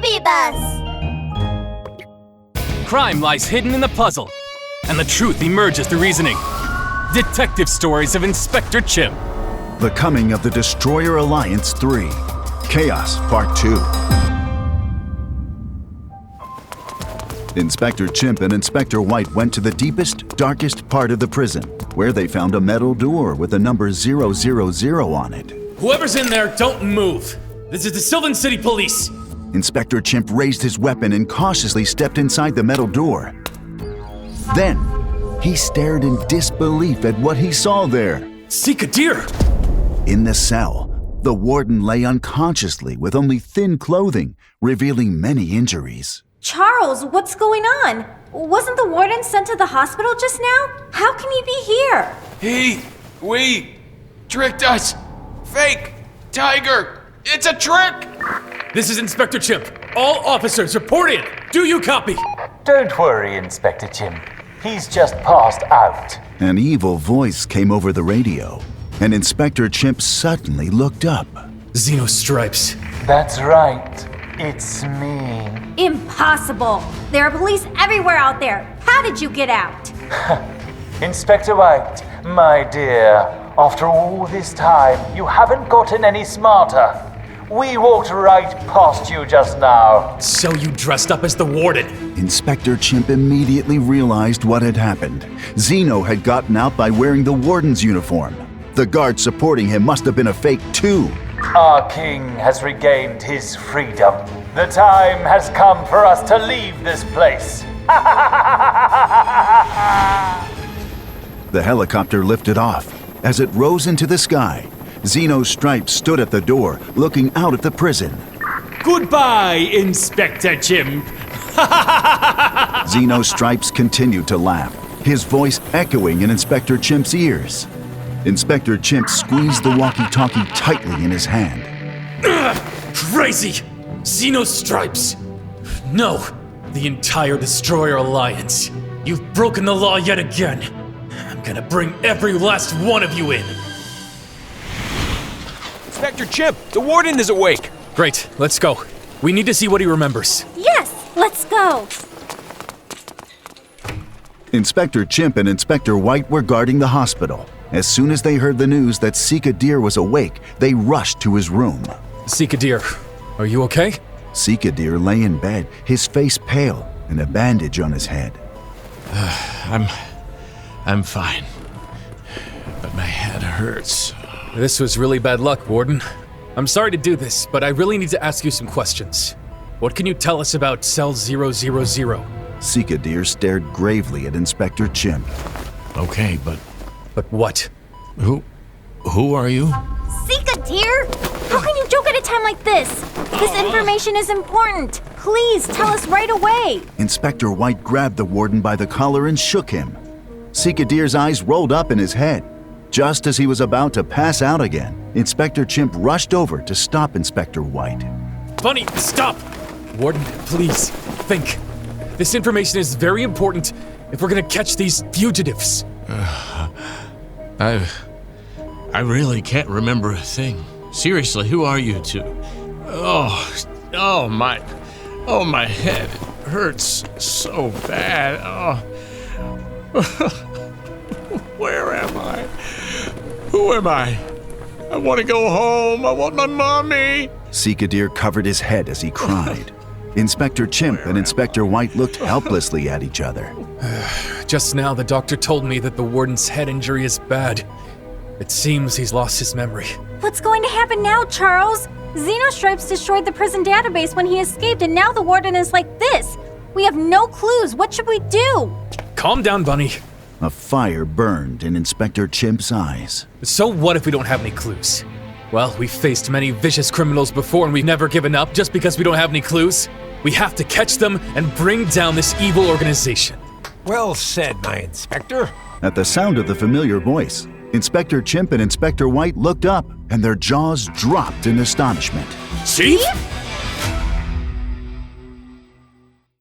Movie Bus! Crime lies hidden in the puzzle, and the truth emerges through reasoning. Detective Stories of Inspector Chimp. The Coming of the Destroyer Alliance 3. Chaos Part 2. Inspector Chimp and Inspector White went to the deepest, darkest part of the prison, where they found a metal door with the number 000 on it. Whoever's in there, don't move. This is the Sylvan City Police. Inspector Chimp raised his weapon and cautiously stepped inside the metal door. Then, he stared in disbelief at what he saw there. Seek a deer! In the cell, the warden lay unconsciously with only thin clothing, revealing many injuries. Charles, what's going on? Wasn't the warden sent to the hospital just now? How can he be here? We tricked us. Fake tiger. It's a trick. This is Inspector Chimp. All officers report in. Do you copy? Don't worry, Inspector Chimp. He's just passed out. An evil voice came over the radio, and Inspector Chimp suddenly looked up. Stripes. That's right. It's me. Impossible! There are police everywhere out there. How did you get out? Inspector White, my dear, after all this time, you haven't gotten any smarter. We walked right past you just now. So you dressed up as the warden. Inspector Chimp immediately realized what had happened. Zeno had gotten out by wearing the warden's uniform. The guard supporting him must have been a fake too. Our king has regained his freedom. The time has come for us to leave this place. The helicopter lifted off. As it rose into the sky, Zeno Stripes stood at the door, looking out at the prison. Goodbye, Inspector Chimp. Zeno Stripes continued to laugh, his voice echoing in Inspector Chimp's ears. Inspector Chimp squeezed the walkie-talkie tightly in his hand. Crazy! Stripes! No! The entire Destroyer Alliance! You've broken the law yet again! I'm gonna bring every last one of you in! Inspector Chimp, the warden is awake. Great, let's go. We need to see what he remembers. Yes, let's go! Inspector Chimp and Inspector White were guarding the hospital. As soon as they heard the news that Seek a Deer was awake, they rushed to his room. Seek a Deer, are you okay? Seek a Deer lay in bed, his face pale and a bandage on his head. I'm fine, but my head hurts. This was really bad luck, Warden. I'm sorry to do this, but I really need to ask you some questions. What can you tell us about Cell 000? Seek a Deer stared gravely at Inspector Chimp. Okay, but what? who are you? Seek a deer? How can you joke at a time like this? This information is important. Please tell us right away. Inspector White grabbed the warden by the collar and shook him. Seek a Deer's eyes rolled up in his head. Just as he was about to pass out again, Inspector Chimp rushed over to stop Inspector White. Bunny, stop! Warden, please, think. This information is very important if we're gonna catch these fugitives. I really can't remember a thing. Seriously, who are you two? My head hurts so bad. Where am I? Who am I? I want to go home. I want my mommy. Seek a Deer covered his head as he cried. Inspector Chimp and Inspector White looked helplessly at each other. Just now, the doctor told me that the warden's head injury is bad. It seems he's lost his memory. What's going to happen now, Charles? Stripes destroyed the prison database when he escaped, and now the warden is like this. We have no clues. What should we do? Calm down, Bunny. A fire burned in Inspector Chimp's eyes. So what if we don't have any clues? Well, we've faced many vicious criminals before and we've never given up just because we don't have any clues. We have to catch them and bring down this evil organization. Well said, my inspector. At the sound of the familiar voice, Inspector Chimp and Inspector White looked up and their jaws dropped in astonishment. Chief?